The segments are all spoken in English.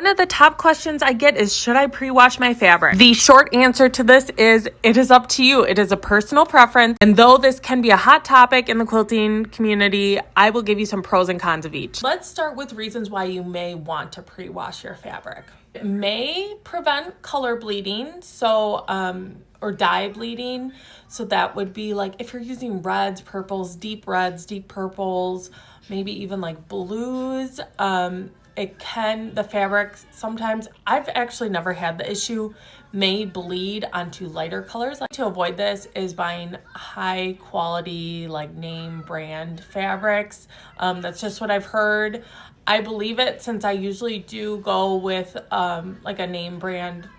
One of the top questions I get is, should I pre-wash my fabric? The short answer to this is, it is up to you. It is a personal preference. And though this can be a hot topic in the quilting community, I will give you some pros and cons of each. Let's start with reasons why you may want to pre-wash your fabric. It may prevent color bleeding, or dye bleeding. So that would be like if you're using reds, purples, deep purples, maybe even like blues. The fabric sometimes, I've actually never had the issue, may bleed onto lighter colors. To avoid this is buying high quality, like name brand fabrics. That's just what I've heard. I believe it, since I usually do go with like a name brand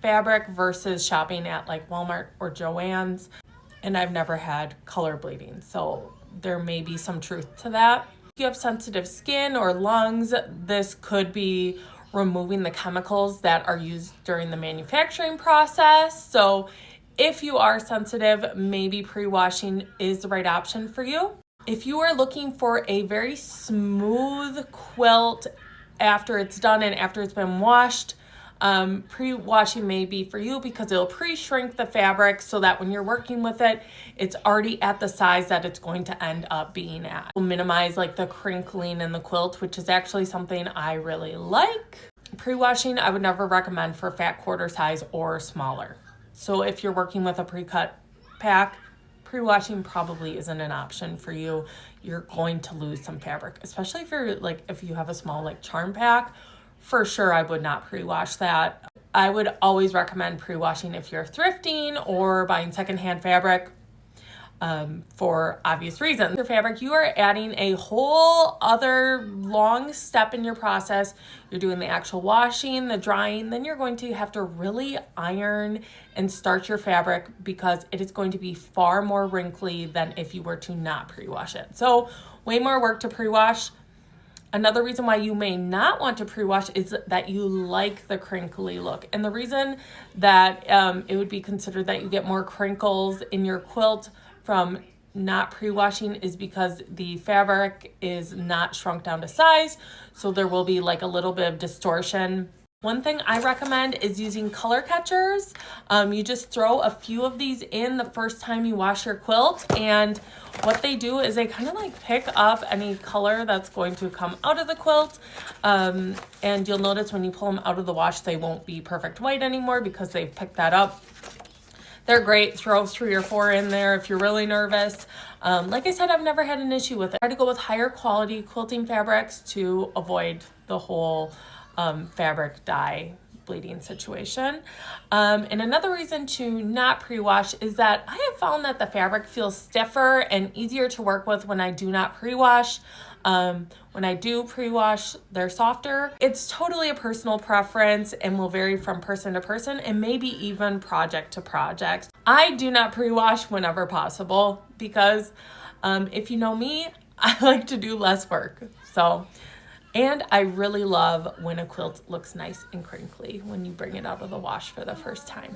fabric versus shopping at like Walmart or Joann's, and I've never had color bleeding. So there may be some truth to that. If you have sensitive skin or lungs, this could be removing the chemicals that are used during the manufacturing process. So if you are sensitive, maybe pre-washing is the right option for you. If you are looking for a very smooth quilt after it's done and after it's been washed, pre-washing may be for you because it'll pre-shrink the fabric so that when you're working with it, it's already at the size that it's going to end up being at. It'll minimize like the crinkling in the quilt, which is actually something I really like. Pre-washing, I would never recommend for fat quarter size or smaller. So if you're working with a pre-cut pack, pre-washing probably isn't an option for you. You're going to lose some fabric, especially if you have a small like charm pack. For sure, I would not pre-wash that. I would always recommend pre-washing if you're thrifting or buying secondhand fabric, for obvious reasons. Your fabric, you are adding a whole other long step in your process. You're doing the actual washing, the drying, then you're going to have to really iron and starch your fabric because it is going to be far more wrinkly than if you were to not pre-wash it. So way more work to pre-wash. Another reason why you may not want to pre-wash is that you like the crinkly look. And the reason that it would be considered that you get more crinkles in your quilt from not pre-washing is because the fabric is not shrunk down to size. So there will be like a little bit of distortion. One thing I recommend is using color catchers. You just throw a few of these in the first time you wash your quilt, and what they do is they kind of like pick up any color that's going to come out of the quilt, and you'll notice when you pull them out of the wash, they won't be perfect white anymore because they've picked that up. They're great. Throw 3 or 4 in there if you're really nervous. Like I said, I've never had an issue with it. I try to go with higher quality quilting fabrics to avoid the whole fabric dye bleeding situation. And another reason to not pre-wash is that I have found that the fabric feels stiffer and easier to work with when I do not pre-wash. When I do pre-wash, they're softer. It's totally a personal preference and will vary from person to person and maybe even project to project. I do not pre-wash whenever possible because if you know me, I like to do less work. And I really love when a quilt looks nice and crinkly when you bring it out of the wash for the first time.